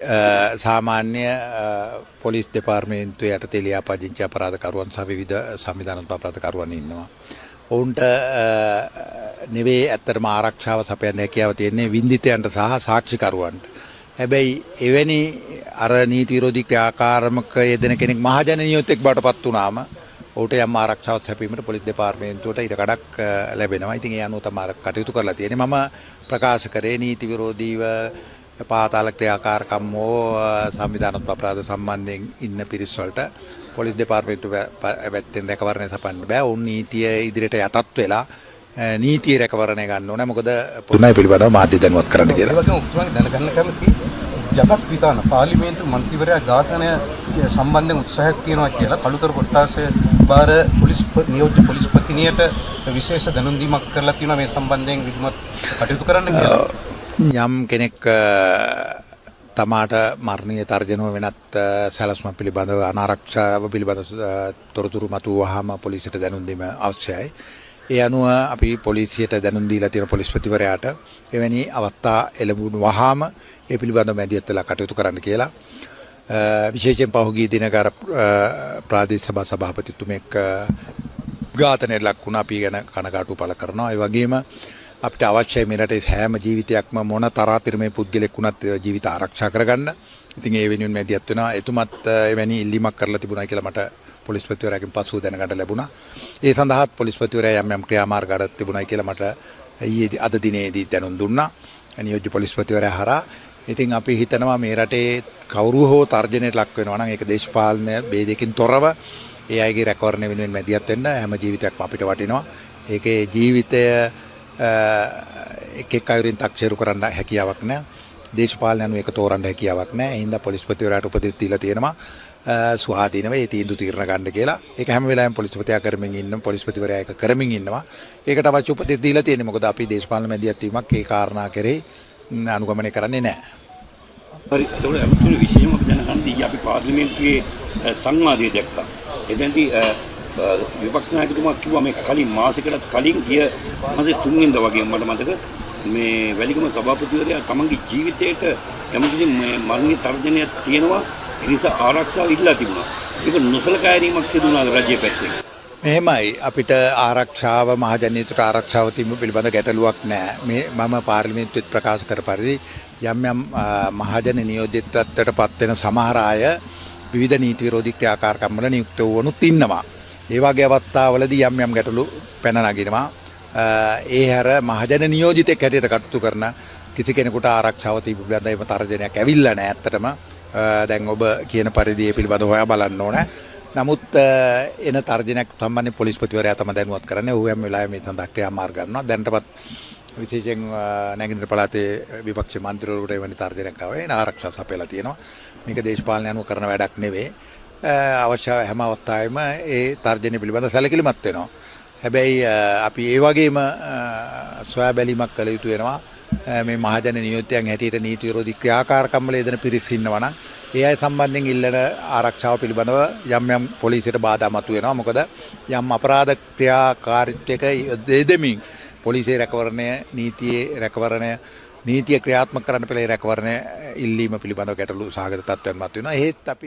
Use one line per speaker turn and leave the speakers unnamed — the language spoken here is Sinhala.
සාමාන්‍ය පොලිස් දෙපාර්තමේන්තුවේ යටතේ ලියාපදිංචි අපරාධකරුවන් සහ විවිධ සංවිධානාත්මක අපරාධකරුවන් ඉන්නවා. ඔවුන්ට නෙවෙයි ඇත්තටම ආරක්ෂාව සපයන්න හැකියාව තියෙන්නේ වින්දිතයන්ට සහ සාක්ෂිකරුවන්ට. හැබැයි එවැනි අර නීති විරෝධී ක්‍රියාකාරමක යෙදෙන කෙනෙක් මහජන නියෝජිතෙක් බවට පත් වුණාම ඔහුට යම් ආරක්ෂාවක් සැපීමට පොලිස් දෙපාර්තමේන්තුවට ඉඩකඩක් ලැබෙනවා. ඉතින් ඒ අනුව තමයි කටයුතු කරලා තියෙන්නේ. මම ප්‍රකාශ කරේ නීති විරෝධීව පාතාල ක්‍රියාකාරකම් හෝ සංවිධානාත්මක අපරාධ සම්බන්ධයෙන් ඉන්න පිරිස් වලට පොලිස් දෙපාර්තමේන්තුව පැත්තෙන් රැකවරණය සපන්න බෑ. උන් නීතිය ඉදිරියට යටත් වෙලා නීතිය රැකවරණය ගන්න ඕනේ. මොකද පුදුමයි පිළිබඳව මාධ්‍ය දැනුවත් කරන්න කියලා.
ඒ වගේම උතුරන් දැනගන්න කැමති ජගත් විතාන පාර්ලිමේන්තු මන්ත්‍රීවරයා ඝාතනය සම්බන්ධයෙන් උත්සාහයක් තියෙනවා කියලා කළුතර කොට්ටාසේ බාර පොලිස් නියෝජ්‍ය පොලිස්පතිනියට විශේෂ දැනුම් දීමක් කරලා තියෙනවා මේ සම්බන්ධයෙන් විධිමත් කටයුතු කරන්න කියලා.
යම් කෙනෙක් තමාට මරණීය තර්ජනව වෙනත් සැලැස්ම පිළිබඳව අනාරක්ෂාව පිළිබඳ තොරතුරු මතුවහම පොලිසියට දැනුම් දීම අවශ්‍යයි. ඒ අනුව අපි පොලිසියට දැනුම් දීලා තියෙන පොලිස්පතිවරයාට එවැනි අවස්ථා එළඹුණු වහාම ඒ පිළිබඳව මැදිහත් වෙලා කටයුතු කරන්න කියලා. විශේෂයෙන් පහුගිය දිනක ප්‍රාදේශීය සභා සභාපතිතුමෙක් ඝාතනයට ලක් වුණා. අපි ගැන කනගාටු පළ කරනවා. ඒ වගේම අපිට අවශ්‍යයි මේ රටේ හැම ජීවිතයක්ම මොන තරාතිරමේ පුද්ගලෙක් වුණත් ජීවිත ආරක්ෂා කරගන්න. ඉතින් ඒ වෙනුවෙන් මැදිහත් වෙනවා. එතුමත් එවැනි ඉල්ලීමක් කරලා තිබුණා කියලා මට පොලිස්පතිවරයාගෙන් පසුව දැනගන්න ලැබුණා. ඒ සඳහාත් පොලිස්පතිවරයා යම් ක්‍රියාමාර්ග අඩක් තිබුණයි කියලා මට අද දිනේදී දැනුම් දුන්නා. නියෝජ්‍ය පොලිස්පතිවරයා හරහා. ඉතින් අපි හිතනවා මේ රටේ කවුරු හෝ තර්ජනයට ලක් වෙනවා නම් ඒක දේශපාලන ભેදයකින් තොරව ඒ අයගේ රැකවරණය වෙනුවෙන් මැදිහත් වෙන්න හැම ජීවිතයක්ම අපිට වටිනවා. ඒකේ ජීවිතය එක් අයුරින් තක්සේරු කරන්න හැකියාවක් නැහැ. දේශපාලන අනුව ඒක තෝරන්න හැකියාවක් නැහැ. ඒ හින්දා පොලිස්පතිවරයාට උපදෙස් දීලා තියෙනවා ස්වාධීනව ඒ තීන්දුව తీරන ගන්න කියලා. ඒක හැම වෙලාවෙම පොලිස්පතියා කරමින් ඉන්න පොලිස්පතිවරයා ඒක කරමින් ඉන්නවා. ඒකට අවශ්‍ය උපදෙස් දීලා තියෙන්නේ. මොකද අපි දේශපාලන මැදිහත් වීමක් ඒ කාරණා කෙරෙහි අනුගමනය කරන්නේ නැහැ.
හරි. ඒතකොට අමුතුවෙන් විශේෂම දැනගන්න අපි පාර්ලිමේන්තුවේ සංවාදය දැක්කා. එතෙන්දී විපක්ෂ නායකතුමා කිව්වා මේ කලින් මාසයකට කලින් ගිය මාසේ 3 වෙනිදා වගේ මට මතක මේ වැලිගම සභාපතිවරයා තමන්ගේ ජීවිතේට යම්කිසි මරණීය තර්ජනයක් තියෙනවා. ඒ නිසා ආරක්ෂාව ඉල්ලා තිබුණා. ඒක නොසලකා හැරීමක් සිදු වුණාද රජයේ පැත්තෙන්?
මෙහෙමයි අපිට ආරක්ෂාව මහජනීයතට ආරක්ෂාව තිබීම පිළිබඳ ගැටලුවක් නැහැ. මේ මම පාර්ලිමේන්තුවේ ප්‍රකාශ කර පරිදි යම් යම් මහජන නියෝජිතත්වයට පත් වෙන සමහර අය විවිධ නීති විරෝධී ක්‍රියාකාරකම් වල නියුක්ත වුණුත් ඉන්නවා. ඒ වගේ අවස්ථාවලදී යම් යම් ගැටලු පැන නගිනවා. ඒ හැර මහජන නියෝජිතෙක් හැටියට කටයුතු කරන කිසි කෙනෙකුට ආරක්ෂාව තිබු පිළිබඳව තර්ජනයක් ඇවිල්ලා නැහැ. ඇත්තටම දැන් ඔබ කියන පරිදි ඒ පිළිබඳව හොයා බලන්න ඕනේ. නමුත් එන තර්ජනයක් සම්බන්ධයෙන් පොලිස්පතිවරයා තමයි දැනුවත් කරන්නේ. ඔහු හැම වෙලාවෙම මේ සඳහා ක්‍රියාමාර්ග ගන්නවා. දැනටපත් විශේෂයෙන් නැගෙනහිර පළාතේ විපක්ෂ මන්ත්‍රීවරුන්ට එවැනි තර්ජනයක් ආවේ. ආරක්ෂාව සපයලා තියෙනවා. මේක දේශපාලනය අනුව කරන වැඩක් නෙවෙයි. අවශ්‍ය හැම අවස්ථාවෙම ඒ තර්ජනය පිළිබඳ සැලකිලිමත් වෙනවා. හැබැයි අපි ඒ වගේම සොයා බැලීමක් කළ යුතු වෙනවා. මේ මහජන නියෝජිතයන් හැටියට නීති විරෝධී ක්‍රියාකාරකම් වල යෙදෙන පිරිස් ඉන්නවා නම් ඒ අය සම්බන්ධයෙන් ඉල්ලන ආරක්ෂාව පිළිබඳව යම් යම් පොලිසියට බාධා මතුවෙනවා. මොකද යම් අපරාධ ක්‍රියාකාරීත්වයක යෙදෙමින් පොලිසියේ රැකවරණය නීතිය ක්‍රියාත්මක කරන්න පෙළ රැකවරණය ඉල්ලීම පිළිබඳව ගැටලු සහගත තත්ත්වයන් මතුවෙනවා. ඒත් අපි